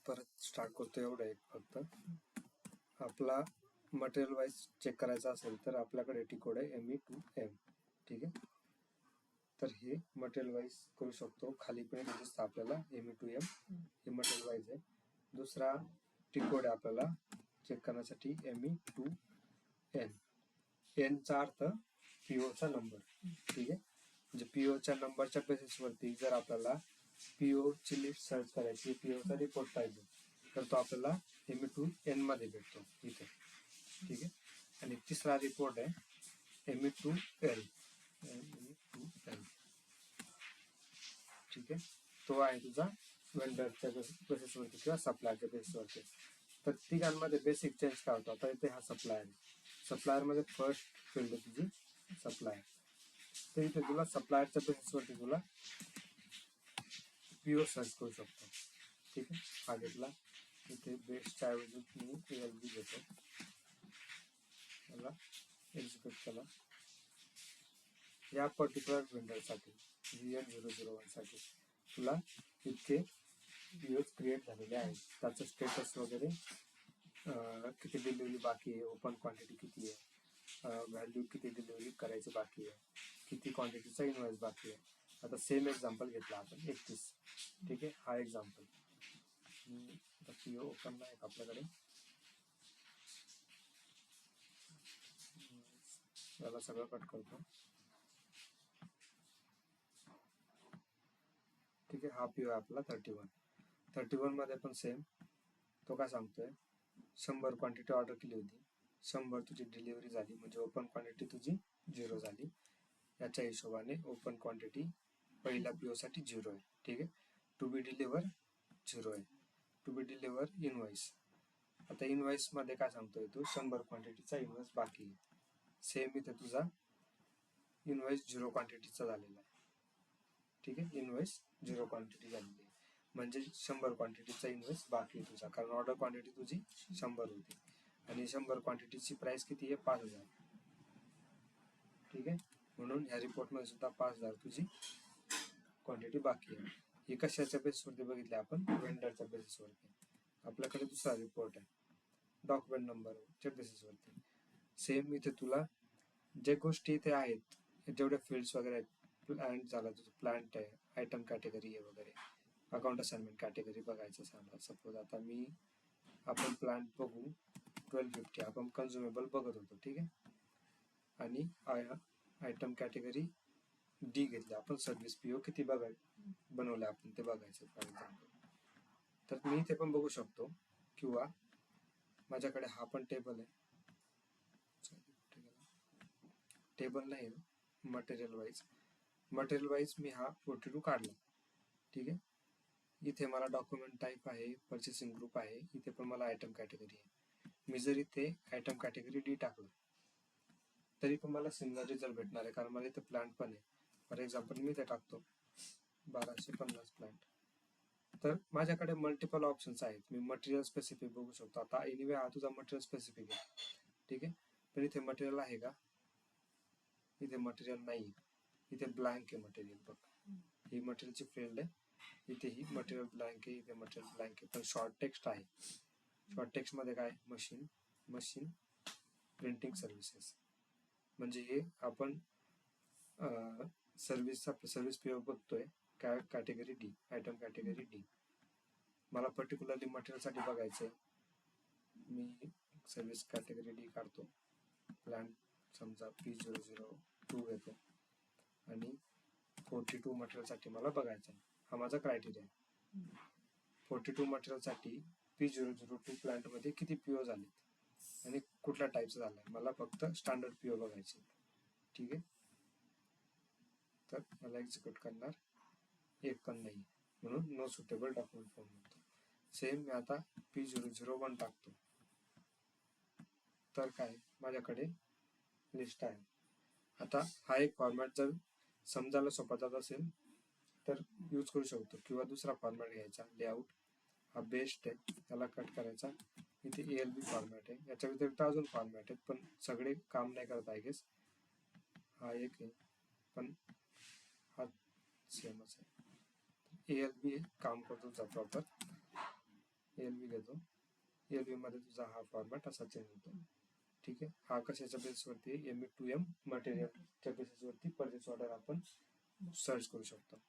परत स्टार्ट करतो. एवढं एक फक्त आपला मटेरियल वाईज चेक करायचा असेल तर आपल्याकडे टी कोड आहे ME2M. ठीक आहे, तर हे मटेरियल वाईज करू शकतो. खाली पण दिसतं आपल्याला ME2M, हे मटेरियल वाईज आहे. दुसरा टी कोड आहे आपल्याला चेक करण्यासाठी ME2N. एन चा अर्थ पीओचा नंबर. ठीक आहे, म्हणजे पीओच्या नंबरच्या बेसिसवरती जर आपल्याला पीओ ची लिस्ट सर्च करायची, पीओचा रिपोर्ट पाहिजे, तर तो आपल्याला ME2N मध्ये भेटतो इथे. ठीक आहे, आणि तिसरा रिपोर्ट आहे ME2L. ठीक आहे, तो आहे तुझा वेंडरच्या बेसिसवरती किंवा सप्लायरच्या बेसिसवरती. तर तिघांमध्ये बेसिक चेंज काय होतो, आता इथे हा सप्लायर आहे. सप्लायर मध्ये फर्स्ट फील्ड आहे तुझी सप्लायर. तर इथे तुला सप्लायरच्या बेसिसवरती तुला पीओ सर्च करू शकतो. ठीक आहे, हा घेतला. इथे बेस्टच्या ऐवजी मी ALB घेतो, मला एक्झिक्यूट केला. या पर्टिक्युलर वेंडरसाठी VN001 साठी तुला इतके पीओज क्रिएट झालेले आहेत. त्याचं स्टेटस वगैरे, किती डिलिव्हरी बाकी आहे, ओपन क्वांटिटी किती आहे, व्हॅल्यू किती डिलिव्हरी करायची बाकी आहे, किती क्वांटिटीचा इनवॉइस बाकी आहे. आता सेम एक्झाम्पल घेतला आपण 31. ठीक आहे, हा एक्झाम्पल पीओ ओपन आहे आपल्याकडे. याला सगळं कट करतो. ठीक आहे, हा पीओ आहे आपला 31 मध्ये पण सेम. तो काय सांगतोय, 100 क्वांटिटी ऑर्डर केली होती, 100 तुझी डिलिव्हरी झाली, म्हणजे ओपन क्वांटिटी तुझी 0 झाली. याच्या हिशोबाने ओपन क्वांटिटी पहिल्या पीओ साठी 0 आहे. ठीक आहे, टू बी डिलिव्हर 0 आहे, टू बी डिलिव्हर इनवॉइस. आता इनवॉइस मध्ये काय सांगतोय तू, 100 क्वांटिटीचा इनवॉइस बाकी आहे. सेम इथे तुझा इनवॉइस 0 क्वांटिटीचा झालेला आहे. ठीक आहे, इनवॉइस 0 क्वांटिटी झालेली आहे, म्हणजे 100 क्वांटिटीचा इनवॉइस बाकी आहे तुझा, कारण ऑर्डर क्वांटिटी तुझी 100 होती आणि 100 क्वांटिटीची प्राइस किती आहे, 5000. ठीक आहे, म्हणून ह्या रिपोर्ट मध्ये सुद्धा 5000 तुझी क्वांटिटी बाकी आहे. हे कशाच्या बेसिसवरती बघितले आपण, वेंडरच्या बेसिसवरती. आपल्याकडे दुसरा रिपोर्ट आहे डॉक्युमेंट नंबरच्या बेसिसवरती. सेम इथे तुला जे गोष्टी इथे आहेत, जेवढे फील्ड्स वगैरे आहेत, प्लांट झाला तुझं, प्लांट आहे, आयटम कॅटेगरी आहे वगैरे, अकाउंट असाइनमेंट कॅटेगरी बघायचं सांगा. सपोज आता आपण प्लांट बघू 1250, आपण कन्झ्युमेबल बघत होतो. ठीक आहे, आणि आयटम कॅटेगरी डी घेतली आपण, सर्व्हिस पीओ किती बनवले आपण ते बघायचं फॉर एक्झाम्पल. तर मी इथे पण बघू शकतो, किंवा माझ्याकडे हा पण टेबल आहे. टेबल नाही, मटेरियल वाईज मी हा 42 काढला. ठीक आहे, इथे मला डॉक्युमेंट टाईप आहे, परचेसिंग ग्रुप आहे, इथे पण मला आयटम कॅटेगरी आहे. मी जर इथे आयटम कॅटेगरी डी टाकलं तरी पण मला सिमिलर रिझल्ट भेटणार आहे, कारण मला इथे प्लांट पण आहे. फॉर एक्झाम्पल मी इथे टाकतो 1250 प्लांट. तर माझ्याकडे मल्टिपल ऑप्शन्स आहेत. मी मटेरियल स्पेसिफिक बघू शकतो. आता एनिवे हा तुझा मटेरियल स्पेसिफिक आहे. ठीक आहे, पण इथे मटेरियल आहे का, इथे मटेरियल नाही, इथे ब्लँक आहे मटेरियल. बघ, ही मटेरियलची फील्ड आहे, इथे ही मटेरियल ब्लँक आहे, इथे मटेरियल ब्लँक आहे, पण शॉर्ट टेक्स्ट आहे. शॉर्ट टेक्स्ट मध्ये काय, मशीन प्रिंटिंग सर्व्हिसेस, म्हणजे हे आपण सर्व्हिस पीओ बघतोय category D, item category D. मला पर्टिक्युलरली मटेरियल साठी बघायचंय, मी सर्व्हिस कॅटेगरी डी काढतो, प्लांट समजा P002 घेतो, आणि 42 मटेरियल साठी मला बघायचं आहे. हा माझा क्रायटेरिया आहे. 42 मटेरियल साठी P002 प्लांट मध्ये किती पीओ झालेत आणि कुठल्या टाईपचा झालाय, मला फक्त स्टँडर्ड पीओ बघायचे. ठीक आहे, तर मला एक्झिक्यूट करणार एक पण नाही, म्हणून नो सुटेबल डॉक्युमेंट फॉर्म म्हणतो. सेम मी आता P001 टाकतो, तर काय, माझ्याकडे लिस्ट आहे. आता हा एक फॉर्मॅट जर समजायला सोपा जात असेल तर यूज करू शकतो, किंवा दुसरा फॉर्मॅट घ्यायचा, लेआउट हा बेस्ट आहे, त्याला कट करायचा. इथे ALB फॉर्मॅट आहे, याच्या व्यतिरिक्त अजून फॉर्मॅट आहेत, पण सगळे काम नाही करत आय गेस. हा एक आहे, पण हा सेमच आहे. ALB काम करतो प्रॉपर. ALV घेतो. ALV मध्ये तुझा हा फॉर्मॅट असा चेंज होतो. ठीक आहे. हा कशाच्या बेसवरती ME2M मटेरियलच्या बेसिसवरती परचेस ऑर्डर आपण सर्च करू शकतो.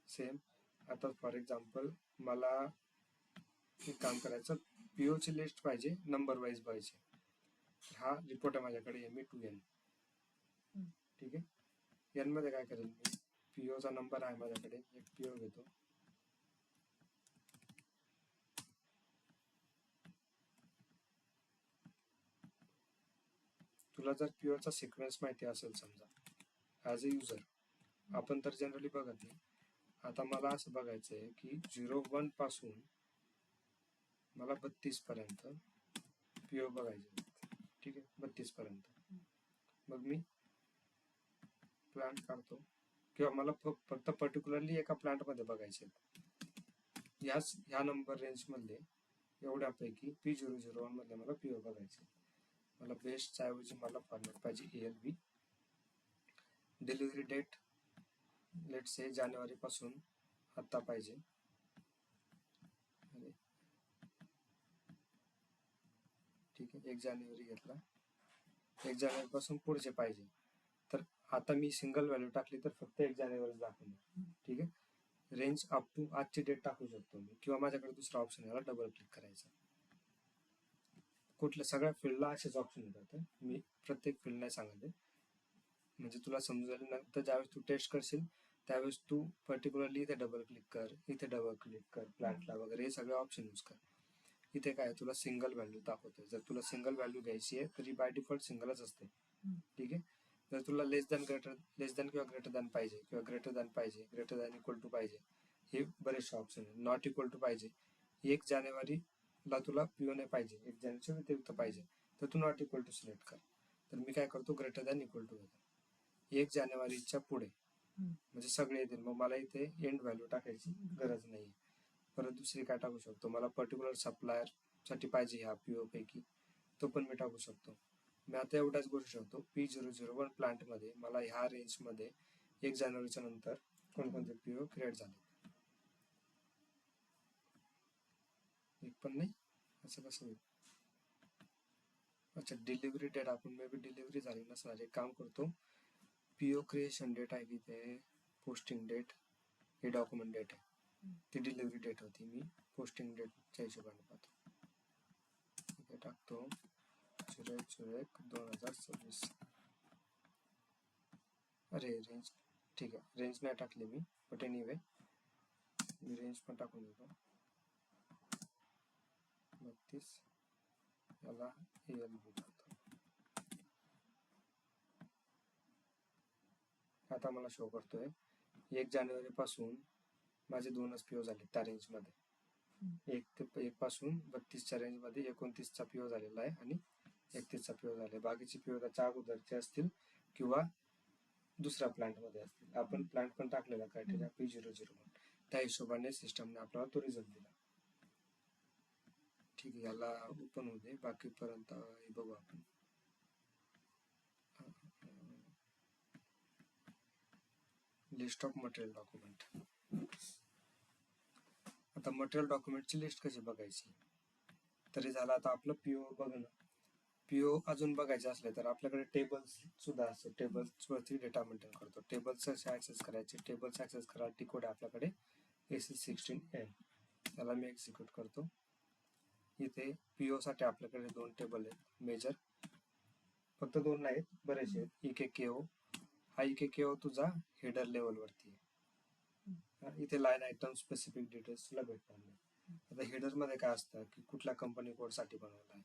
सेम आता फॉर एक्झाम्पल मला एक काम करायचं, PO ची लिस्ट पाहिजे, नंबर वाईज पाहिजे. हा रिपोर्ट आहे माझ्याकडे ME2N. ठीक आहे. N मध्ये काय करेल मी, PO चा नंबर आहे माझ्याकडे, एक PO घेतो. तुला जर PO चा सिक्वेन्स माहिती असेल समजा ॲज अ युजर, आपण तर जनरली बघत नाही. आता मला असं बघायचं आहे की 01 पासून मला 32 पर्यंत PO बघायचे. ठीक आहे, 32 पर्यंत. मग मी प्लांट काढतो किंवा मला फक्त पर्टिक्युलरली एका प्लांटमध्ये बघायचे. ह्या नंबर रेंज मधले एवढ्यापैकी P001 मध्ये मला PO बघायचे. मला बेस्टच्या ऐवजी मला फॉर्मॅट पाहिजे ALV. डिलिव्हरी डेट लेट से जानेवारी पासून आता पाहिजे. ठीक आहे, 1 जानेवारी घेतला. 1 जानेवारी पासून पुढचे पाहिजे. तर आता मी सिंगल व्हॅल्यू टाकली तर फक्त 1 जानेवारी दाखवणार. ठीक आहे. रेंज अप टू आजची डेट टाकू शकतो मी, किंवा माझ्याकडे दुसरा ऑप्शन याला डबल क्लिक करायचा. कुठल्या सगळ्या फील्डला असेच ऑप्शन येतात. मी प्रत्येक फील्ड नाही सांगते, म्हणजे तुला समजेल. नंतर ज्यावेळेस तू टेस्ट करशील त्यावेळेस तू पर्टिक्युलरली इथे डबल क्लिक कर, इथे डबल क्लिक कर, प्लांटला वगैरे, हे सगळे ऑप्शन यूज कर. इथे काय तुला सिंगल व्हॅल्यू दाखवते. जर तुला सिंगल व्हॅल्यू घ्यायची आहे तरी बाय डिफॉल्ट सिंगलच असते. ठीक आहे. जर तुला लेस दॅन किंवा ग्रेटर दॅन पाहिजे, किंवा ग्रेटर दॅन पाहिजे, ग्रेटर दॅन इक्वल टू पाहिजे, हे बरेचसे ऑप्शन आहे. नॉट इक्वल टू पाहिजे, 1 जानेवारीला तुला PO नाही पाहिजे, 1 जानेवारीच्या व्यतिरिक्त पाहिजे, तर तू नॉट इक्वल टू सिलेक्ट कर. तर मी काय करतो, ग्रेटर दॅन इक्वल टू घेतो. 1 जानेवारीच्या पुढे म्हणजे सगळे येतील. मग मला इथे एंड व्हॅल्यू टाकायची गरज नाही. परत दुसरी काय टाकू शकतो, मला पर्टिक्युलर सप्लायर साठी पाहिजे ह्या PO पैकी, तो पण मी टाकू शकतो. मी आता एवढ्याच गोष्टी शकतो. P001 प्लांट मध्ये मला ह्या रेंज मध्ये 1 जानेवारीच्या नंतर कोणकोणते PO क्रिएट झाले. एक पण नाही, असं कसं होईल. अच्छा, डिलिव्हरी डेट आपण मे बी डिलिव्हरी झाली नसणार. एक काम करतो, PO क्रिएशन डेट आहे की ते पोस्टिंग डेट, हे डॉक्युमेंट डेट आहे, ती डिलिव्हरी डेट होती. मी पोस्टिंग डेटच्या हिशोबाने पाहतो. इथे टाकतो 01/01/2026. अरे रेंज, ठीक आहे, रेंज नाही टाकली मी, बट एनिवे मी रेंज पण टाकून देतो. 32 याला ALV टाकतो. आता मला शो करतोय 1 जानेवारी पासून माझे 2च PO झाले त्या रेंज मध्ये. 1 पासून 32च्या रेंज मध्ये 29चा PO झालेला आहे आणि 31चा PO झाले. बाकीचे PO त्याच्या अगोदरचे असतील किंवा दुसऱ्या प्लांट मध्ये असतील. आपण प्लांट पण टाकलेला क्रायटेरिया P001, त्या हिशोबाने सिस्टमने आपल्याला तो रिझल्ट दिला. ठीक आहे, याला ओपन होऊ दे, बाकीपर्यंत हे बघू आपण. List of material document. आता मटेरियल डॉक्युमेंटची लिस्ट कशी बघायची, तरी झालं. आता आपलं PO बघ ना. PO अजून बघायचे असले तर आपल्याकडे टेबल्स सुद्धा असतो. टेबल्स वरती डेटा मेंटेन करतो. टेबल्स कसे ऍक्सेस करायचे, टेबल्स ऍक्सेस करायला टी-कोड आहे आपल्याकडे AC16N. त्याला मी एक्झिक्यूट करतो. इथे PO साठी आपल्याकडे 2 टेबल आहेत मेजर, फक्त 2 नाहीत, बरेचसे आहेत. EKKO, हा EKKO तुझा हेडर लेवल वरती आहे. इथे लाईन आयटम स्पेसिफिक डिटेल्स तुला भेटणार नाही. आता हेडर मध्ये काय असतं की कुठल्या कंपनी कोड साठी बनवला आहे.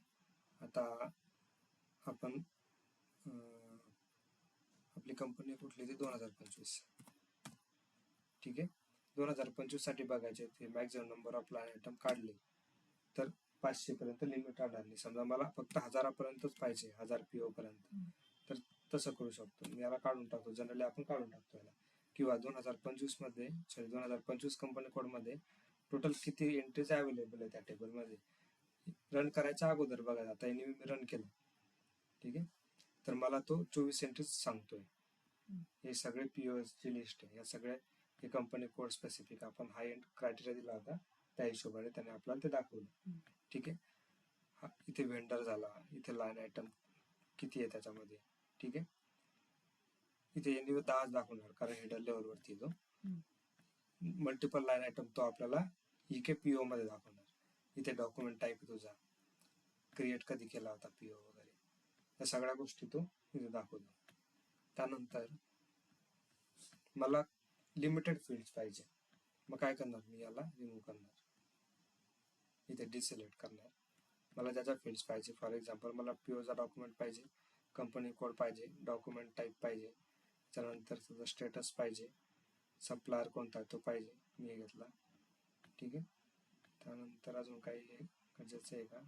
आता आपण आपली कंपनी कुठली ती 2025. ठीक आहे, 2025 साठी बघायचे ते maximum number of line item काढले तर 500 पर्यंत लिमिट राहणार नाही. समजा मला फक्त 1000 पर्यंतच पाहिजे, 1000 PO पर्यंत, तर तसं करू शकतो. मी याला काढून टाकतो. जनरली आपण काढून टाकतो याला. किंवा 2025 मध्ये 2025 कंपनी कोड मध्ये टोटल किती एंट्रीज अवेलेबल आहे त्या टेबल मध्ये, रन करायच्या अगोदर बघा. आता मी रन केलं, ठीक आहे, तर मला तो 24 एंट्रीज सांगतोय. हे सगळे POs ची लिस्ट आहे. या सगळ्या हे कंपनी कोड स्पेसिफिक आपण हाय एंड क्रायटेरिया दिला होता त्या हिशोबाने त्याने आपल्याला ते दाखवलं. ठीक आहे. हा इथे व्हेंडर झाला, इथे लाईन आयटम किती आहे त्याच्यामध्ये. ठीक आहे. इथे यांनी 10 दाखवणार कारण हेडर लेवलवरती येतो. मल्टिपल लाईन आयटम तो आपल्याला पीओ मध्ये दाखवणार. इथे डॉक्युमेंट टाईप तुझा क्रिएट कधी केला होता पीओ वगैरे या सगळ्या गोष्टी तो इथे दाखवतो. त्यानंतर मला लिमिटेड फील्ड्स पाहिजे, मग काय करणार, मी याला रिमूव्ह करणार. इथे डिसिलेक्ट करणार. मला ज्याच्या फील्ड्स पाहिजे, फॉर एक्झाम्पल मला पीओचा डॉक्युमेंट पाहिजे, कंपनी कोड पाहिजे, डॉक्युमेंट टाईप पाहिजे, त्यानंतर तुझा स्टेटस पाहिजे, सप्लायर कोणता तो पाहिजे, मी घेतला. ठीक आहे. त्यानंतर अजून काही गरजेचं आहे का,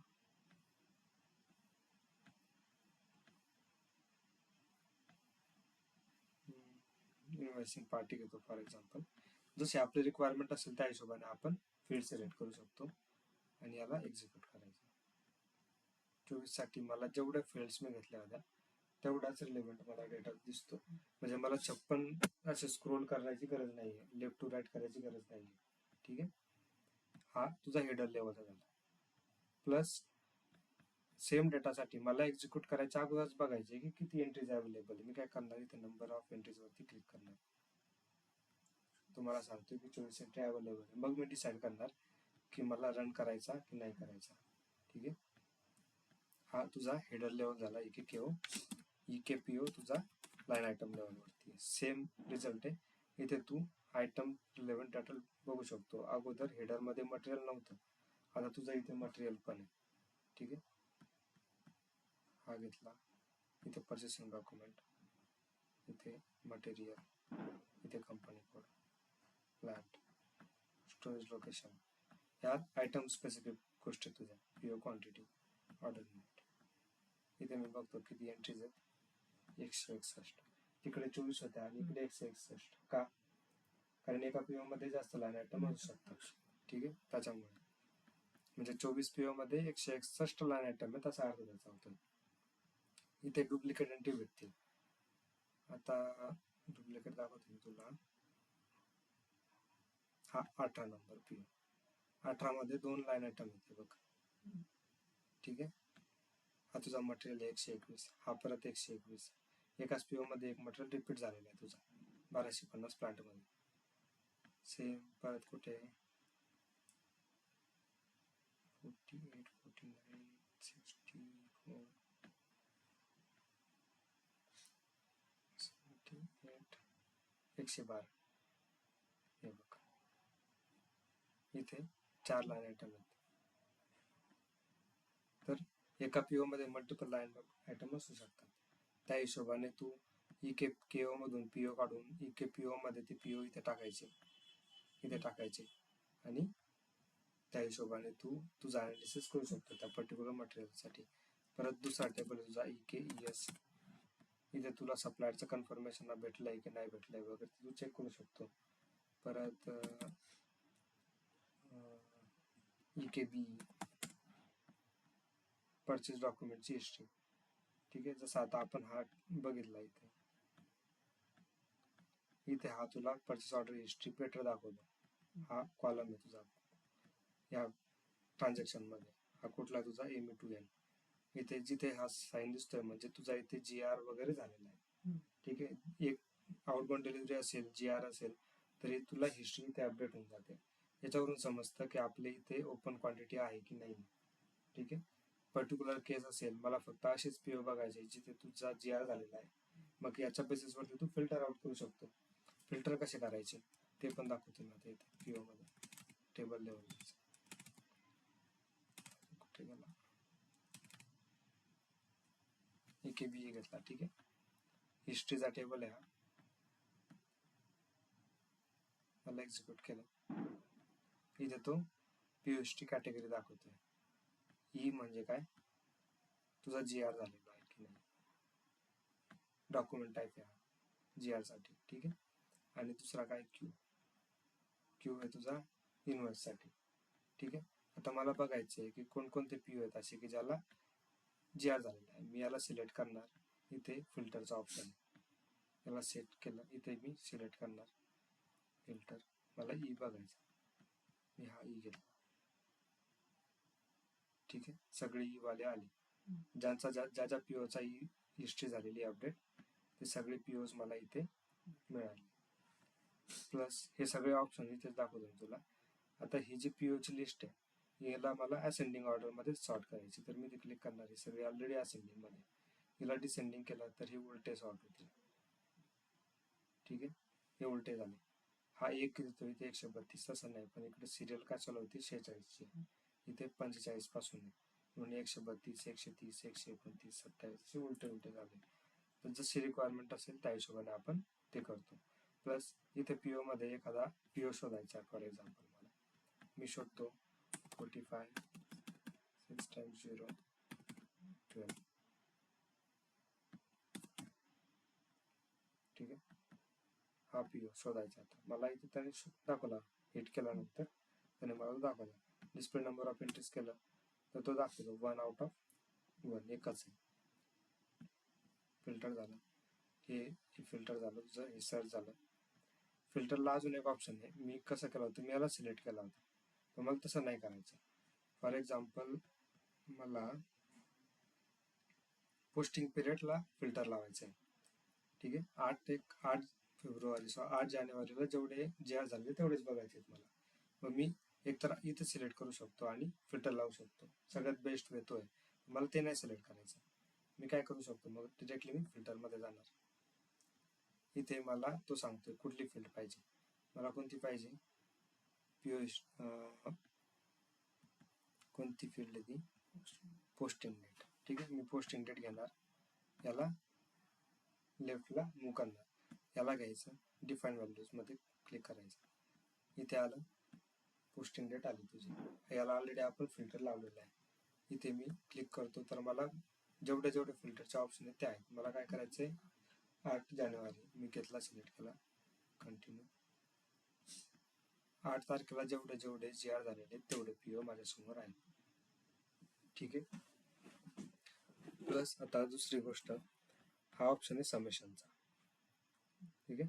इन्व्हॉइसिंग पार्टी घेतो फॉर एक्झाम्पल. जशी आपली रिक्वायरमेंट असेल त्या हिशोबाने आपण फील्ड सिलेक्ट करू शकतो आणि याला एक्झिक्यूट करायचं. 24 साठी मला जेवढे फील्ड्स मी घेतल्या होत्या तेवढाच रिलेव्हंट मला डेटा दिसतो. म्हणजे मला 56 असे स्क्रोल करायची गरज नाहीये, लेफ्ट टू राईट करायची गरज नाहीये. ठीक आहे. हा तुझा हेडर लेवलचा झाला. प्लस सेम डेटासाठी मला एक्झिक्यूट करायच्या अगोदरच बघायचे की किती एंट्रीज अवेलेबल आहे. मी काय करणार, इथे नंबर ऑफ एंट्रीज वरती क्लिक करणार. तुम्हाला सांगतो की 24 एंट्री अवेलेबल आहे. मग मी डिसाईड करणार की मला रन करायचा की नाही करायचा. ठीक आहे. हा तुझा हेडर लेवल झाला पीओ तुझा लाईन आयटम लेवलवरती. सेम रिझल्ट आहे. इथे तू आयटम रिलेव्हंट टायटल बघू शकतो. अगोदर हेडर मध्ये मटेरियल नव्हतं, आता तुझा इथे मटेरियल पण आहे. ठीक आहे. हा घेतला. इथे परचेसिंग डॉक्युमेंट, इथे मटेरियल, इथे company code, plant, storage location, ह्यात आयटम स्पेसिफिक गोष्टी तुझ्या पीओ क्वांटिटी, ऑर्डर युनिट. इथे मी बघतो किती एंट्रीज आहेत, 161. तिकडे 24 होत्या आणि इकडे 161. का, कारण एका पीओ मध्ये जास्त लाईन आयटम असू शकतात. ठीक आहे. त्याच्यामुळे म्हणजे 24 पीओ मध्ये 161 लाईन आयटम आहे, तसा अर्थ त्याचा होतो. इथे डुप्लिकेट एंट्री भेटतील. आता डुप्लिकेट दाखवतो मी तुला. हा 18 नंबर पीओ, 18 मध्ये 2 लाईन आयटम येते बघ. ठीक आहे. हा तुझा मटेरियल 121, हा परत 121. एकाच पीओ मध्ये एक मटेरियल रिपीट झालेला आहे तुझा 1250 प्लांट मध्ये. सेम परत कुठे 48, 49, 64, 78, 112. हे बघ इथे 4 लाईन आयटम आहेत. तर एका पीओ मध्ये मल्टिपल लाईन आयटम असू शकतात. त्या हिशोबाने तू केओ मधून पीओ काढून पीओ मध्ये ते पीओ इथे टाकायचे आणि त्या हिशोबाने तू तुझा अनालिसिस करू शकतो त्या पर्टिक्युलर मटेरियलसाठी. परत दुसरा टेबल तुझा ES, इथे तुला सप्लायरचं कन्फर्मेशन भेटलंय की नाही भेटलंय वगैरे तू चेक करू शकतो. परत EKB, परचेस डॉक्युमेंटची हिस्ट्री. ठीक आहे. जसं आता आपण हा बघितला इथे हा तुला परचेस ऑर्डर हिस्ट्री पेटर दाखवतो. हा कॉलम आहे तुझा या ट्रान्झॅक्शन मध्ये. हा कुठला तुझा ME2N. इथे जिथे हा साईन दिसतोय म्हणजे तुझा इथे GR वगैरे झालेला आहे. ठीक आहे. एक आउटबाउंड डिलिव्हरी असेल, GR असेल तरी तुला हिस्ट्री इथे अपडेट होऊन जाते. याच्यावरून समजतं की आपले इथे ओपन क्वांटिटी आहे की नाही. ठीक आहे. पर्टिक्युलर केस असेल, मला फक्त असेच पीओ बघायचे जिथे तुझा GR झालेला आहे, मग याच्या बेसिसवरती तू फिल्टर आउट करू शकतो. फिल्टर कसे करायचे ते पण दाखवतो ना ते इथे पीओ मध्ये टेबल लेवल. कुठे गेला, EKB घेतला. ठीक आहे. हिस्ट्रीचा टेबल आहे हा, मला एक्झिक्यूट केलं. इथे तो पीओ हिस्ट्री कॅटेगरी दाखवतोय. ई म्हणजे काय, तुझा GR झालेला आहे की नाही. डॉक्युमेंट टाईप आहे GR साठी. ठीक आहे. आणि दुसरा काय क्यू आहे तुझा इन्व्हॉइस साठी. ठीक आहे. आता मला बघायचं आहे की कोणकोणते पीओ आहेत असे की ज्याला GR झालेला आहे. मी याला सिलेक्ट करणार. इथे फिल्टरचा ऑप्शन, याला सेट केलं, इथे मी सिलेक्ट करणार फिल्टर. मला ई बघायचा, मी हा ई घेतला. ठीक आहे, सगळी वाले आले. ज्यांचा ज्या ज्या पीओचा हिस्ट्री झालेली अपडेट ते सगळे पीओज मला इथे मिळाले. प्लस हे सगळे ऑप्शन इथेच दाखवतो तुला. आता ही जी पीओची लिस्ट आहे याला मला असेंडिंग ऑर्डरमध्ये सॉर्ट करायची, तर मी ते क्लिक करणार आहे. सगळे ऑलरेडी असेंडिंगमध्ये. हिला डिसेंडिंग केलं तर हे उलटे सॉर्ट होतील. ठीक आहे, हे उलटे झाले. हा एक देतो इथे 132, तसं नाही, पण इकडे सिरियल काय चालू होती 46ची, इथे 45 पासून आहे, म्हणून 132, 130, 129, 27 उलटे झाले. तर जशी रिक्वायरमेंट असेल त्या हिशोबाने आपण ते करतो. प्लस इथे पीओ मध्ये एखादा पीओ शोधायचा. फॉर एक्झाम्पल मी शोधतो 45 6 times 0 12. ठीक आहे, हा पीओ शोधायचा. आता मला इथे त्याने दाखवला. हिट केल्यानंतर त्याने मला दाखवला. डिस्प्ले नंबर ऑफ एंट्रीज केलं तर तो दाखवतो 1 out of 1, एकच आहे. फिल्टर झालं, हे फिल्टर झालं, तुझं हे सर्च झालं. फिल्टरला अजून एक ऑप्शन आहे. मी कसं केलं होतं, मी याला सिलेक्ट केला होता, पण मला तसं नाही करायचं. फॉर एक्झाम्पल मला पोस्टिंग पिरियडला फिल्टर लावायचं आहे. ठीक आहे, 8 जानेवारीला जेवढे जे झाले तेवढेच बघायचे आहेत मला. मग मी एकतर इथे सिलेक्ट करू शकतो आणि फिल्टर लावू शकतो. सगळ्यात बेस्ट वे तो आहे. मला ते नाही सिलेक्ट करायचं. मी काय करू शकतो, मग डिरेक्टली मी फिल्टरमध्ये जाणार. इथे मला तो सांगतोय कुठली फील्ड पाहिजे. मला कोणती पाहिजे, कोणती फील्ड आहे ती, पोस्टिंग डेट. ठीक आहे, मी पोस्टिंग डेट घेणार. याला लेफ्टला मूव्ह करणार, याला घ्यायचं, डिफाईन व्हॅल्यूज मध्ये क्लिक करायचं. इथे आलं, पोस्टिंग डेट आली तुझी. याला ऑलरेडी आपण फिल्टर लावलेलं आहे. इथे मी क्लिक करतो तर मला जेवढे फिल्टरचे ऑप्शन आहेत ते आहेत. मला काय करायचंय, 8 जानेवारी मी घेतला, सिलेक्ट केला, कंटिन्यू. 8 तारखेला जेवढे जी आर झालेले तेवढे पीओ माझ्यासमोर आहे. ठीक आहे. प्लस आता दुसरी गोष्ट, हा ऑप्शन आहे समेशनचा. ठीक आहे,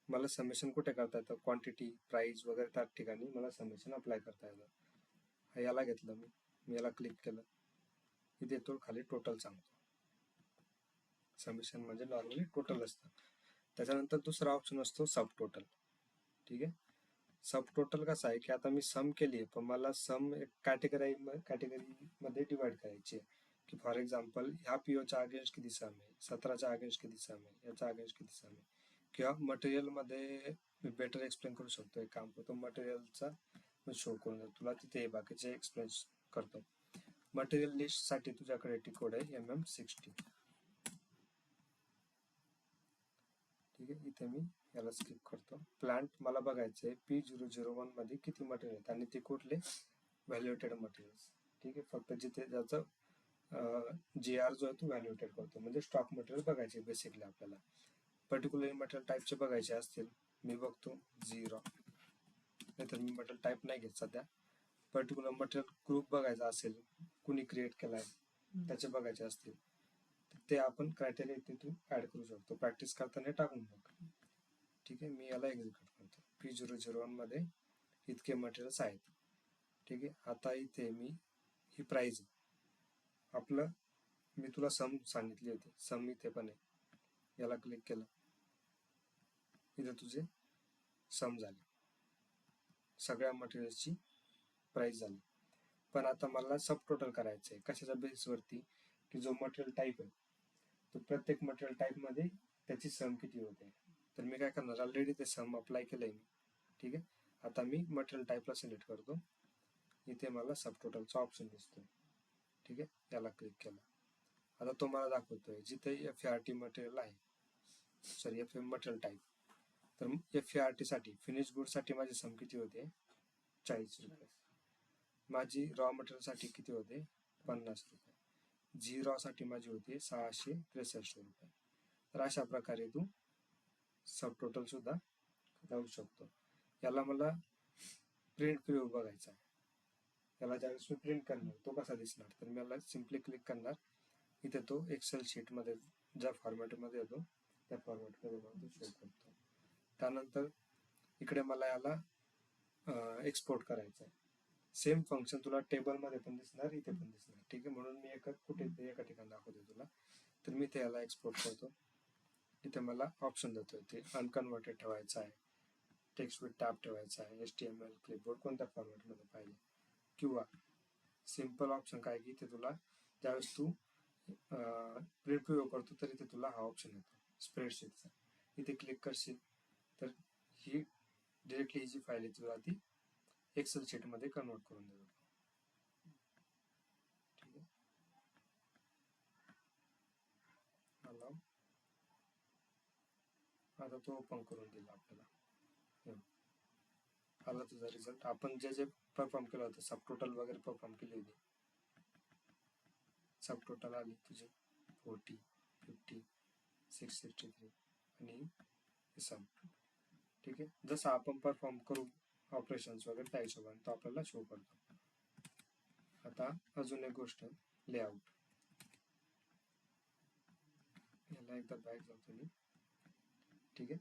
मला समेशन कुठे करता येतं, क्वांटिटी, प्राइस वगैरे त्या ठिकाणी मला समेशन अप्लाय करता येतं. याला घेतलं मी याला क्लिक केलं, इथे तो खाली टोटल सांगतो. समेशन म्हणजे नॉर्मली टोटल असतं. त्याच्यानंतर दुसरा ऑप्शन असतो सब टोटल. ठीक आहे, सब टोटल कसं आहे की आता मी सम केली आहे, पण मला सम कॅटेगरीमध्ये डिवाइड करायची आहे. की फॉर एक्झाम्पल ह्या पीओच्या अगेन्स्ट किती सम आहे, 17च्या अगेन्स्ट किती सम आहे, याच्या अगेन्स्ट किती सम आहे. किंवा मटेरियलमध्ये मी बेटर एक्सप्लेन करू शकतो. एक काम करतो, मटेरियलचा शो करून तुला तिथे बाकीचे एक्सप्लेन करतो. मटेरियल लिस्ट साठी तुझ्याकडे टी कोड आहे MM60. ठीक आहे, इथे मी याला स्किप करतो. प्लांट मला बघायचंय P001 मध्ये किती मटेरियल आहेत आणि ते कुठले व्हॅल्युएटेड मटेरियल्स. ठीक आहे, फक्त जिथे ज्याचं GR जो आहे तो व्हॅल्युएटेड करतो, म्हणजे स्टॉक मटेरियल बघायचे बेसिकली आपल्याला. पर्टिक्युलर मटेरियल टाईपचे बघायचे असतील, मी बघतो 0, नाहीतर मी मटेरियल टाईप नाही घेत सध्या. पर्टिक्युलर मटेरियल ग्रुप बघायचा असेल, कुणी क्रिएट केलाय त्याचे बघायचे असतील, ते आपण क्रायटेरिया तिथून ऍड करू शकतो. प्रॅक्टिस करताना टाकून बघ. ठीक आहे, मी याला एक्झिक्यूट करतो. P001 मध्ये इतके मटेरियल्स आहेत. ठीक आहे, आता इथे मी ही प्राइस आपलं, मी तुला सम सांगितली होती, सम इथे पण आहे. याला क्लिक केलं, इथे तुझे सम झाले, सगळ्या मटेरियल्सची प्राइस झाली. पण आता मला सब टोटल करायचं आहे. कशाच्या बेसवरती, की जो मटेरियल टाईप आहे तो प्रत्येक मटेरियल टाईप मध्ये त्याची सम किती होते. तर मी काय करणार, ऑलरेडी ते सम अप्लाय केलंय मी. ठीक आहे, आता मी मटेरियल टाईपला सिलेक्ट करतो. इथे मला सब टोटलचा ऑप्शन दिसतोय. ठीक आहे, याला क्लिक केला. आता तो मला दाखवतोय जिथे FART मटेरियल आहे, सॉरी FM मटेरियल टाईप. तर FART साठी, फिनिश गुड साठी माझी सम किती होते, 40 रुपये. माझी रॉ मटेरियल साठी किती होते, 50 रुपये. जी रॉ साठी माझी होती 663 रुपये. तर अशा प्रकारे तू सब टोटल सुद्धा जाऊ शकतो. याला मला प्रिंट प्रिव्ह्यू बघायचा आहे. याला ज्यावेळेस मी प्रिंट करणार तो कसा दिसणार, तर मी याला सिम्पली क्लिक करणार. इथे तो एक्सेल शीट मध्ये ज्या फॉर्मॅटमध्ये येतो त्या फॉर्मॅटमध्ये तो शो करतो. त्यानंतर इकडे मला याला एक्सपोर्ट करायचं आहे. सेम फंक्शन तुला टेबल मध्ये पण दिसणार, इथे पण दिसणार. ठीक आहे, म्हणून मी एका ठिकाणी दाखवतो तुला. तर मी ते याला एक्सपोर्ट करतो. इथे मला ऑप्शन देतोय ते अनकन्वर्टेड ठेवायचं आहे, टेक्स्ट विथ टॅब ठेवायचा आहे, HTML क्लिपबोर्ड कोणत्या फॉर्मॅटमध्ये पाहिजे, किंवा सिम्पल ऑप्शन काय की इथे तुला ज्यावेळेस तू प्रिंट प्रिव्ह्यू करतो तर इथे तुला हा ऑप्शन येतो स्प्रेडशीटचा. इथे क्लिक करशील तर ही डिरेक्टली ही जी फाईल आहे तुला ती एक्सेल शीटमध्ये कन्वर्ट करून देतो. ठीक आहे, आता तो ओपन करून दिला आपल्याला. आला तुझा रिझल्ट. आपण जे जे परफॉर्म केलं होतं, सब टोटल वगैरे परफॉर्म केली होती, सब टोटल आली तुझी 40, 50, 663 आणि सम. ठीक आहे, जसं आपण परफॉर्म करू ऑपरेशन्स वगैरे त्या हिशोबाने तो आपल्याला शो करतो. आता अजून एक गोष्ट, लेआउट. याला एकदा बॅक जातो मी. ठीक आहे,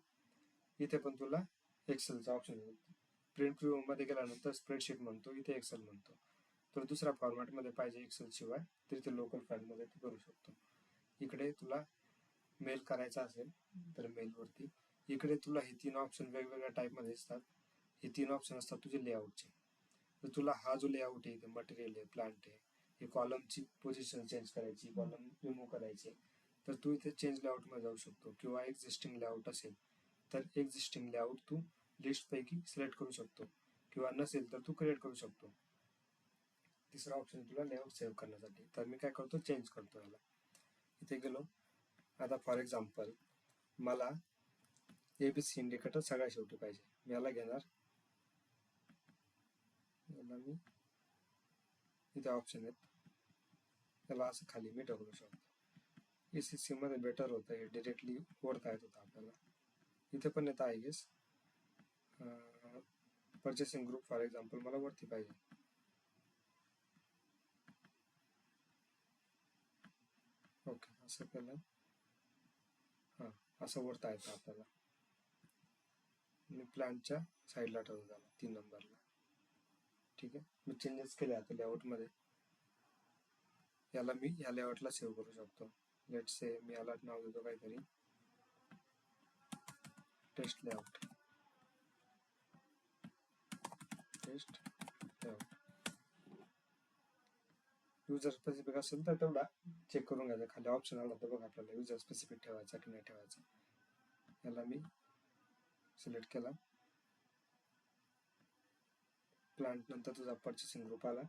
इथे पण तुला एक्सेलचा ऑप्शन आहे. प्रिंट व्ह्यू मध्ये गेल्यानंतर स्प्रेडशीट म्हणतो, इथे एक्सेल म्हणतो. तर दुसऱ्या फॉर्मॅटमध्ये पाहिजे एक्सेल शिवाय तर इथे लोकल फाईलमध्ये तू करू शकतो. इकडे तुला मेल करायचा असेल तर मेलवरती, इकडे तुला हे 3 ऑप्शन वेगवेगळ्या टाईपमध्ये दिसतात. हे 3 ऑप्शन असतात तुझे लेआउटचे. तर तुला हा जो लेआउट आहे, मटेरियल आहे, प्लांट आहे, हे कॉलमची पोझिशन चेंज करायची, कॉलम रिमूव्ह करायचे, तर तू इथे चेंज लेआउटमध्ये जाऊ शकतो. किंवा एक्झिस्टिंग लेआउट असेल तर एक्झिस्टिंग लेआउट तू लिस्टपैकी सिलेक्ट करू शकतो, किंवा नसेल तर तू क्रिएट करू शकतो. तिसरा ऑप्शन तुला लेआउट सेव्ह करण्यासाठी. तर मी काय करतो, चेंज करतो याला. इथे गेलो. आता फॉर एक्झाम्पल मला ABC इंडिकेटर सगळ्या शेवटी पाहिजे. मी याला घेणार, याला मी इथे ऑप्शन आहेत, त्याला असं खाली मी ढकलू शकतो. ECC मध्ये बेटर होतं, हे डिरेक्टली ओढता येत होतं आपल्याला. इथे पण येतं I guess. Purchasing group for example मला वरती पाहिजे. ओके, असं केलं. हां, असं वरता येतं आपल्याला. मी प्लॅनच्या साईडला ठेवून झाला 3 नंबरला. ठीक आहे, मी चेंजेस केले आता लेआउटमध्ये. याला मी या लेआउटला सेव्ह करू शकतो. लेट से मी याला नाव देतो काहीतरी test layout. Test layout. User specific असेल तर तेवढा चेक करून घ्यायचा. खाली ऑप्शन आला तर बघ आपल्याला युजर स्पेसिफिक ठेवायचा की नाही ठेवायचा. याला मी सिलेक्ट केला. प्लांट नंतर तुझा परचेसिंग ग्रुप आला,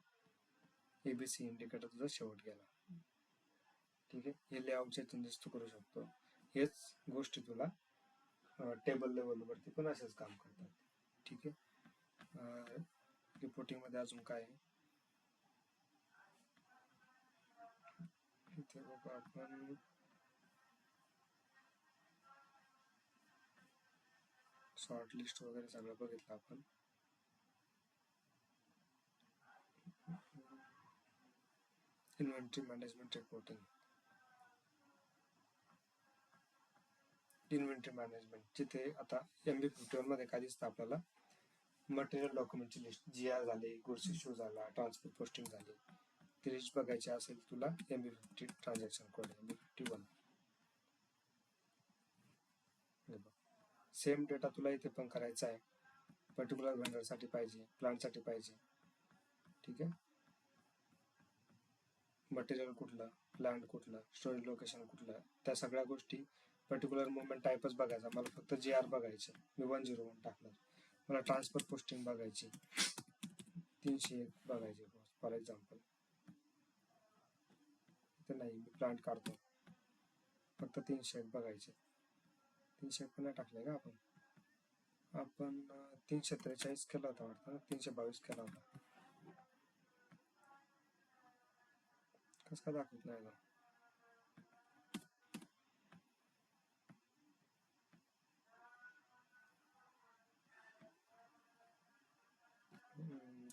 ABC इंडिकेटर तुझा शेवट गेला. ठीक आहे, हे लेआउटचे चेंजेस तू करू शकतो. हेच गोष्टी तुला टेबल लेवलवरती पण असेच काम करतात. ठीक आहे, रिपोर्टिंग मध्ये अजून काय आहे इथे बघू आपण. शॉर्ट लिस्ट वगैरे सगळं बघितलं आपण. Inventory management reporting. Inventory management जिथे आता MB51 मध्ये काय दिसतं आपल्याला, मटेरियल डॉक्युमेंटची लिस्ट, GR झाली, गुड्स इश्यू झाला, ट्रान्सपोर्ट पोस्टिंग झाली, ती लिस्ट बघायची असेल तुला MB50 transaction code MB51. Same data तुला इथे पण करायचा आहे. पर्टिक्युलर व्हेंडरसाठी पाहिजे, प्लांटसाठी पाहिजे. ठीक आहे, मटेरियल कुठलं, प्लांट कुठलं, स्टोरेज लोकेशन कुठलं, त्या सगळ्या गोष्टी. पर्टिक्युलर मुवमेंट टाईपच बघायचा, मला फक्त GR बघायचं, मी 101 टाकणार. मला ट्रान्सफर पोस्टिंग बघायची, 301 बघायची फॉर एक्झाम्पल. तर नाही, मी प्लांट काढतो, फक्त 301 बघायचे. 301 पण नाही टाकले का आपण 343 केला होता वाटतं, 322 केला होता. कसं काय दाखवत नाही ना.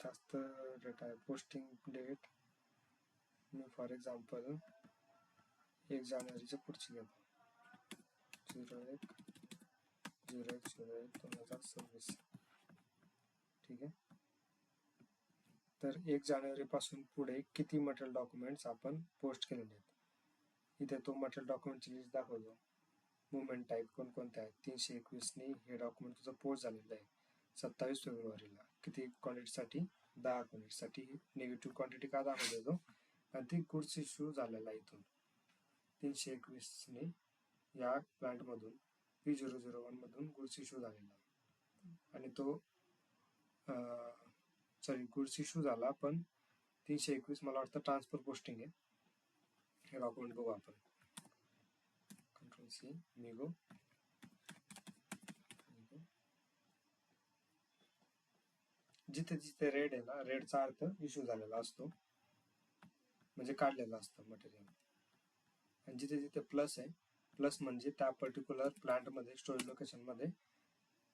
जास्त डेटा आहे. पोस्टिंग डेट मी फॉर एक्झाम्पल 1 जानेवारीच्या पुढची घेतो, 01/01/01/2026. ठीक आहे, तर 1 जानेवारी पासून पुढे किती मटेरियल डॉक्युमेंट्स आपण पोस्ट केलेले आहेत. इथे तो मटेरियल डॉक्युमेंटची लिस्ट दाखवतो. मुवमेंट टाईप कोणकोणते आहेत. 321 हे डॉक्युमेंट तुझं पोस्ट झालेलं आहे 27 फेब्रुवारीला. किती क्वांटिटीसाठी? 10 क्वांटिटीसाठी. निगेटिव्ह क्वांटिटी का दाखवतो तो, आणि ती गुड्स इश्यू झालेला आहे. इथून 321 या प्लांटमधून P001 मधून गुड्स इश्यू झालेला आहे, आणि तो गुड्स इश्यू झाला, पण 321 मला वाटतं ट्रान्सफर पोस्टिंग आहे. हे डॉक्युमेंट बघू आपण. कंट्रोल सी, मिगो. जिथे जिथे रेड आहे ना, रेडचा अर्थ इश्यू झालेला असतो, म्हणजे काढलेलं असतं मटेरियल. आणि जिथे जिथे प्लस आहे, प्लस म्हणजे त्या पर्टिक्युलर प्लांटमध्ये स्टोरेज लोकेशनमध्ये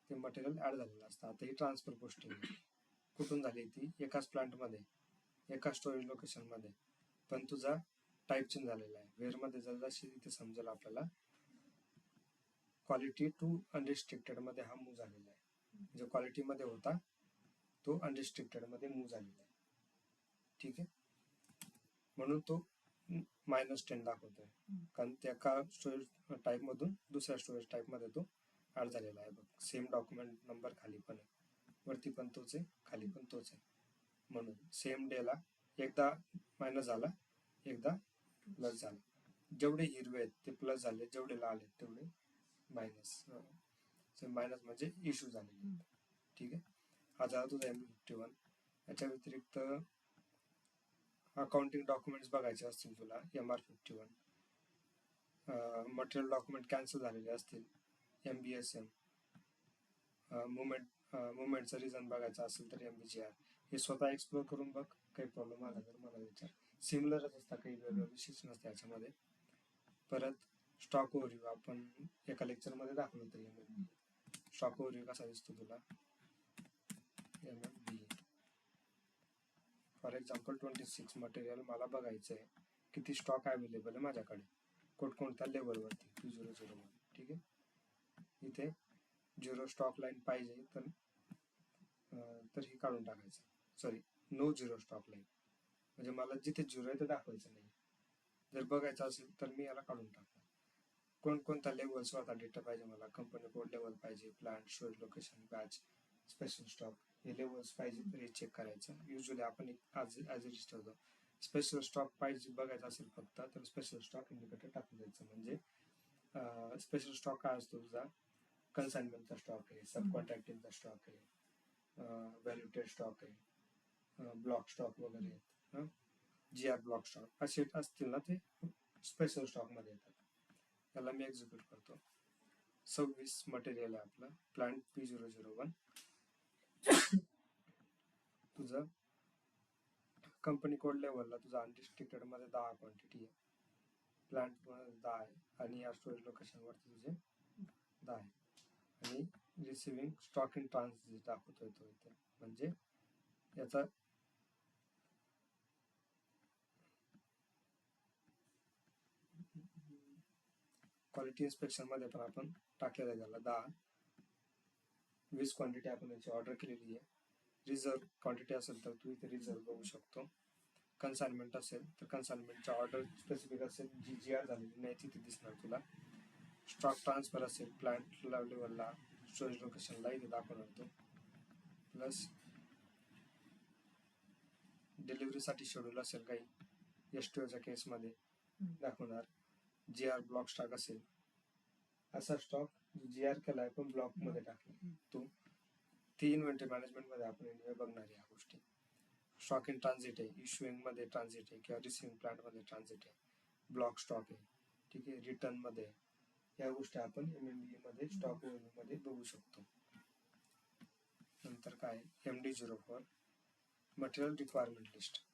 ते मटेरियल ऍड झालेलं असतं. आता ही ट्रान्सफर पोस्टिंग कुठून झाली? ती एकाच प्लांटमध्ये, एका स्टोरेज लोकेशनमध्ये, पण तुझा टाईप चेंज झालेला आहे. वेअरमध्ये जसं इथे समजेल आपल्याला, क्वालिटी टू अनरिस्ट्रिक्टेड मध्ये हा मूव्ह झालेला आहे. जो क्वालिटीमध्ये होता तो अनरिस्ट्रिक्टेड मध्ये मूव्ह झालेला आहे. ठीक आहे, म्हणून तो -10 दाखवतोय, कारण त्या एका स्टोरेज टाईप मधून दुसऱ्या स्टोरेज टाईप मध्ये तो ऍड झालेला आहे. बघ, सेम डॉक्युमेंट नंबर खाली पण आहे, वरती पण तोच आहे, खाली पण तोच आहे. म्हणून सेम डेला एकदा मायनस झाला, एकदा प्लस झाला. जेवढे हिरवे आहेत ते प्लस झाले, जेवढे लाल आहेत तेवढे मायनस. मायनस म्हणजे इश्यू झालेले. ठीक आहे, हा झाला तुझा M51. याच्या व्यतिरिक्त अकाउंटिंग डॉक्युमेंट्स बघायचे असतील तुला, MR51. मटेरियल डॉक्युमेंट कॅन्सल झालेले असतील, MBSM. मुवमेंटचं रिझन बघायचं असेल तर MBGR. हे स्वतः एक्सप्लोर करून बघ, काही प्रॉब्लेम आला तर मला विचार. सिमिलरच असतात, काही वेगळं विशेष नसतं याच्यामध्ये. परत स्टॉक ओव्हरव्ह्यू आपण एका लेक्चरमध्ये दाखवलं होतं. MMB स्टॉक ओव्हरव्ह्यू कसा दिसतो तुला? MMB फॉर एक्झाम्पल 26 मटेरियल मला बघायचं आहे, किती स्टॉक अवेलेबल आहे माझ्याकडे, कोणत्या लेवलवरती, P001. ठीक आहे, इथे 0 स्टॉक लाईन पाहिजे तर ही काढून टाकायचं. सॉरी, नो 0 स्टॉक लाईन, म्हणजे मला जिथे 0 आहे ते दाखवायचं नाही. जर बघायचं असेल तर मी याला काढून टाकणार. कोणत्या लेवल्स होता डेटा पाहिजे मला, कंपनी कोड लेवल पाहिजे, plant, storage location, batch, special stock, हे लेवल्स पाहिजे तर हे चेक करायचं. युजली आपण ॲज इट ठेवतो. स्पेशल स्टॉक पाहिजे बघायचं असेल फक्त तर स्पेशल स्टॉक इंडिकेटर टाकून द्यायचं. म्हणजे स्पेशल स्टॉक काय असतो तुझा? कन्साइनमेंटचा स्टॉक आहे, सब कॉन्ट्रॅक्टिंगचा स्टॉक आहे, व्हॅल्युटेड स्टॉक आहे, ब्लॉक स्टॉक वगैरे आहेत, GR ब्लॉक स्टॉक असे असतील ना, ते स्पेशल स्टॉक मध्ये येतात. याला मी एक्झिक्यूट करतो. 26 मटेरियल आहे आपलं, प्लांट P001. तुझं कंपनी कोड लेवलला तुझा अनरिस्ट्रिक्टेड मध्ये 10 क्वांटिटी आहे, प्लांट मध्ये 10 आहे, आणि या स्टोरेज लोकेशन वरती तुझे 10 आहे. आणि रिसिव्हिंग स्टॉक इन ट्रान्झिट दाखवतोय तो इथे. म्हणजे याचा क्वालिटी इन्स्पेक्शन मध्ये पण आपण टाकलेला आहे त्याला 10-20 क्वांटिटी आपण याची ऑर्डर केलेली आहे. रिझर्व क्वांटिटी असेल तर तू इथे रिझर्व बघू शकतो. कन्साइनमेंट असेल तर कन्साइनमेंटचा ऑर्डर स्पेसिफिक असेल, जी GR झालेली नाही तिथे दिसणार तुला. स्टॉक ट्रान्सफर असेल प्लांट लेवलला, स्टोरेज लोकेशनला इथे दाखवणार तो. प्लस डिलिव्हरीसाठी शेड्यूल असेल काही, STOच्या केसमध्ये दाखवणार. GR ब्लॉक स्टॉक असेल, असा स्टॉक GR केलाय पण ब्लॉक मध्ये टाकला तो. ती इन्व्हेंटरी मॅनेजमेंट मध्ये आपण बघणार या गोष्टी. स्टॉक इन ट्रान्झिट आहे, इश्युइंग मध्ये ट्रान्झिट आहे किंवा रिसिव्हिंग प्लांट मध्ये ट्रान्झिट आहे, ब्लॉक स्टॉक आहे. ठीक आहे, रिटर्न मध्ये, या गोष्टी आपण MMB मध्ये स्टॉक ओव्हरव्ह्यू मध्ये बघू शकतो. नंतर काय, MD04 material requirement list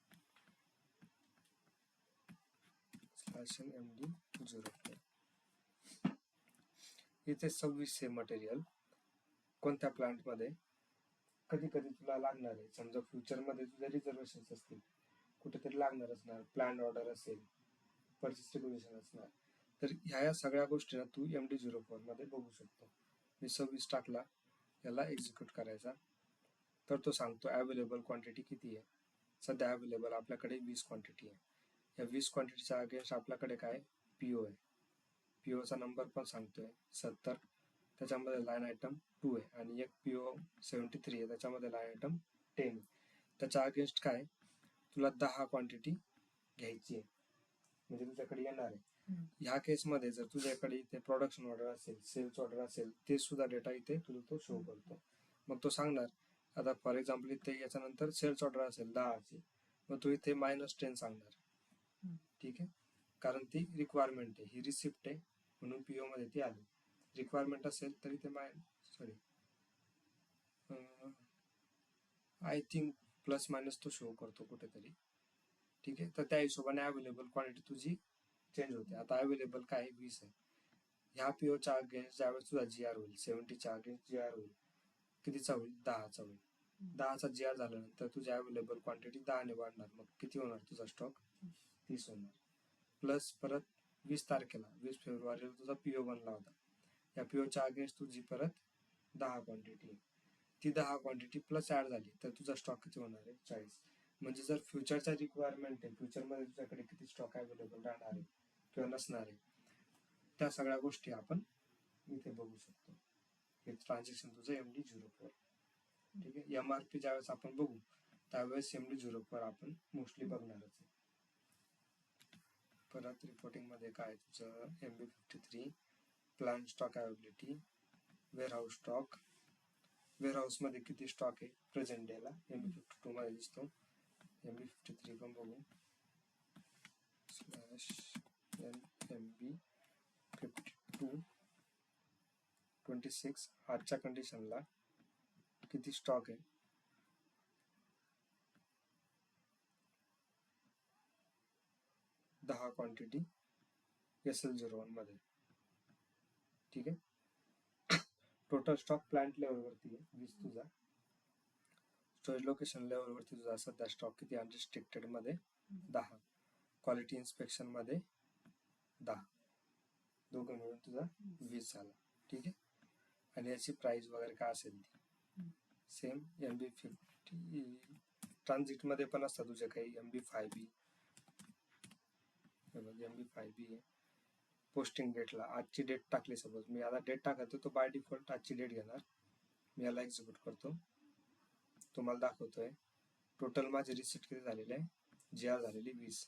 /MD04. इथे 26 मटेरियल कोणत्या प्लांट मध्ये कधी कधी तुला लागणार आहे. समजा फ्युचर मध्ये तुझे रिझर्वेशन असतील, कुठेतरी लागणार असणार, प्लॅन ऑर्डर असेल, परचेस रेग्युलेशन असणार, तर ह्या सगळ्या गोष्टींना तू MD04 मध्ये बघू शकतो. मी 26 टाकला, याला एक्झिक्यूट करायचा, तर तो सांगतो अवेलेबल क्वांटिटी किती आहे. सध्या अवेलेबल आपल्याकडे 20 क्वांटिटी आहे. या 20 क्वांटिटीच्या अगेन्स्ट आपल्याकडे काय पीओ आहे. पीओचा नंबर पण सांगतोय 70, त्याच्यामध्ये लाईन आयटम 2 आहे आणि एक पीओ 73 आहे, त्याच्यामध्ये लाईन आयटम 10 आहे. त्याच्या अगेन्स्ट काय तुला 10 क्वांटिटी घ्यायची आहे, म्हणजे तुझ्याकडे येणार आहे. ह्या केसमध्ये जर तुझ्याकडे इथे प्रोडक्शन ऑर्डर असेल, सेल्स ऑर्डर असेल, ते सुद्धा डेटा इथे तुला तो शो करतो. मग तो सांगणार आता फॉर एक्झाम्पल इथे याच्यानंतर सेल्स ऑर्डर असेल 10ची, मग तो इथे -10 सांगणार. ठीक आहे, कारण ती रिक्वायरमेंट आहे, ही रिसिप्ट आहे म्हणून पीओ मध्ये ती आली. रिक्वायरमेंट असेल तरी ते आय थिंक प्लस मायनस तो शो करतो कुठेतरी. ठीक आहे, तर त्या हिशोबाने अवेलेबल क्वांटिटी तुझी चेंज होते. आता अवेलेबल काय 20 आहे. ह्या पीओच्या अगेन्स्ट ज्यावेळेस तुझा जी आर होईल 70च्या अगेन्स्ट जी आर होईल, कितीचा होईल 10चा होईल. 10चा जी आर झाल्यानंतर तुझी अवेलेबल क्वांटिटी 10ने वाढणार. मग किती होणार तुझा स्टॉक 30 होणार. प्लस परत 20 तारखेला 20 फेब्रुवारीला तुझा पीओ बनला होता. या पीओच्या अगेन्स्ट तुझी परत 10 क्वांटिटी आहे. ती 10 क्वांटिटी प्लस ऍड झाली तर तुझा स्टॉक किती होणार आहे 40. म्हणजे जर फ्युचरचा रिक्वायरमेंट आहे, फ्युचरमध्ये तुझ्याकडे किती स्टॉक अवेलेबल राहणार आहे किंवा नसणार आहे, त्या सगळ्या गोष्टी आपण इथे बघू शकतो. हे ट्रान्झॅक्शन तुझं MD04. ठीक आहे, MRP ज्यावेळेस आपण बघू त्यावेळेस MD04 आपण मोस्टली बघणारच आहे. परत रिपोर्टिंग मध्ये काय तुझं MB53 plant stock availability, warehouse stock, warehouse मध्ये किती स्टॉक आहे प्रेझेंट डेला MB52 मध्ये दिसतो. MB53 पण बघू /MB52 26 आजच्या कंडिशनला किती स्टॉक आहे 10 क्वांटिटी SL01 मध्ये. ठीक आहे, टोटल स्टॉक प्लांट लेवल वरती आहे 20 तुझा, स्टोरेज लोकेशन लेवल वरती तुझा सध्या स्टॉक किती अनरिस्ट्रिक्टेड मध्ये 10, क्वालिटी इन्स्पेक्शन मध्ये 10, दोघं मिळून तुझा 20 झाला. ठीक आहे, आणि याची प्राइस वगैरे काय असेल ती सेम. MB50 ट्रान्झिट मध्ये पण असतात तुझे काही MB5B. MB5B आहे. पोस्टिंग डेटला आजची डेट टाकली, सपोज मी आता डेट टाकतो तो बाय डिफॉल्ट आजची डेट घेणार. मी याला एक्झिक्यूट करतो, तुम्हाला दाखवतोय टोटल माझे रिसिप्ट किती झालेले आहे. जी आर झालेली 20,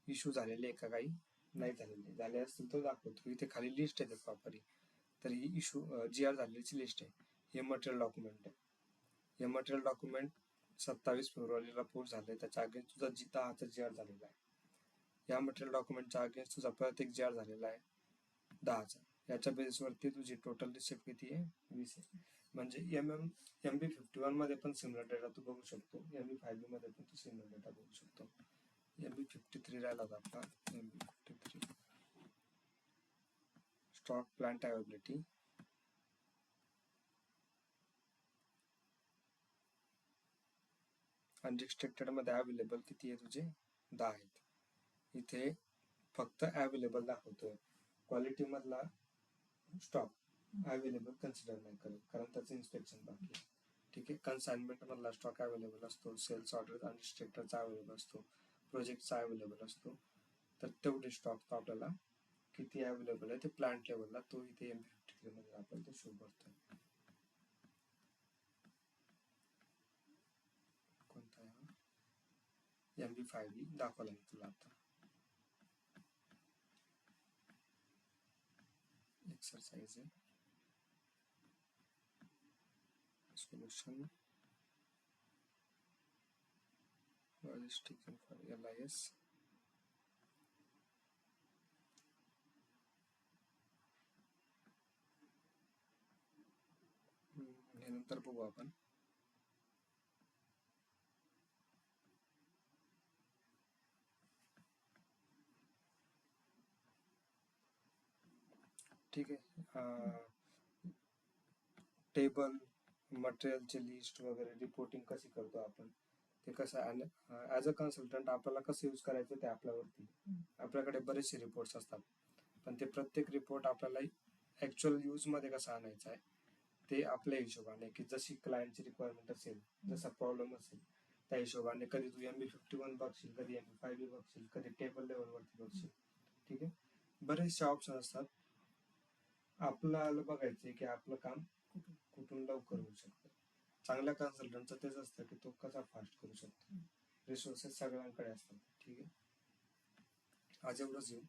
इश्यू झालेले का काही नाही झालेले, झाले असतील तर दाखवतो. इथे खाली लिस्ट आहे प्रॉपरली, तर ही इश्यू जी आर झालेलीची लिस्ट आहे. हे मटेरियल डॉक्युमेंट आहे. हे मटेरियल डॉक्युमेंट 27 फेब्रुवारीला पोस्ट झालंय, त्याच्या अगेन्स्ट तुझा 10चा जी आर झालेला आहे. या मटेरियल डॉक्युमेंटच्या अगेन्स्ट तुझा परत एक जी आर झालेला आहे 10चा. याच्या बेसवरती तुझी टोटल रिसिप्ट किती आहे 20 आहे. म्हणजे MB51 मध्ये पण सिमिलर डेटा तू बघू शकतो, MB5B मध्ये पण तू सिमिलर डेटा बघू शकतो. MB53 राहिला होता आपला. MB53 stock plant availability, unrestricted मध्ये अवेलेबल किती आहे तुझे 10 आहेत. इथे फक्त अवेलेबल दाखवतोय, क्वालिटी मधला स्टॉक अवेलेबल कन्सिडर नाही करत कारण त्याचं इन्स्पेक्शन बाकी आहे. ठीक आहे, कन्साइनमेंट मधला स्टॉक अवेलेबल असतो, सेल्स ऑर्डर अनरिस्ट्रिक्टेडचा अवेलेबल असतो, प्रोजेक्टचा अवेलेबल असतो. तर तेवढे स्टॉक तो आपल्याला किती अवेलेबल आहे ते प्लांट लेवलला तो इथे MB53 मध्ये आपण तो शो करतोय. कोणता आहे MB5B दाखवला मी तुला आता. एक्सरसाइज आहे, सोल्युशन लॉजिस्टिक्स फॉर LIS. हे नंतर बघू आपण. ठीक आहे, टेबल मटेरियलची लिस्ट वगैरे रिपोर्टिंग कशी करतो आपण ते कसं ॲज अ कन्सल्टंट आपल्याला कसं यूज करायचं ते आपल्यावरती. आपल्याकडे बरेचसे रिपोर्ट्स असतात, पण ते प्रत्येक रिपोर्ट आपल्याला ऍक्च्युअल यूज मध्ये कसं आणायचं आहे ते आपल्या हिशोबाने, की जशी क्लायंटची रिक्वायरमेंट असेल, जसा प्रॉब्लेम असेल त्या हिशोबाने कधी तू MB51 बघशील, कधी MB5 बघशील, कधी टेबल लेवलवरती बघशील. ठीक आहे, बरेचसे ऑप्शन असतात. आपल्याला बघायचंय की आपलं काम कुठून लवकर होऊ शकतं. चांगल्या कन्सल्टंटचं तेच असतं की तो कसा फास्ट करू शकतो. रिसोर्सेस सगळ्यांकडे असतात. ठीक आहे, आज एवढंच येऊ.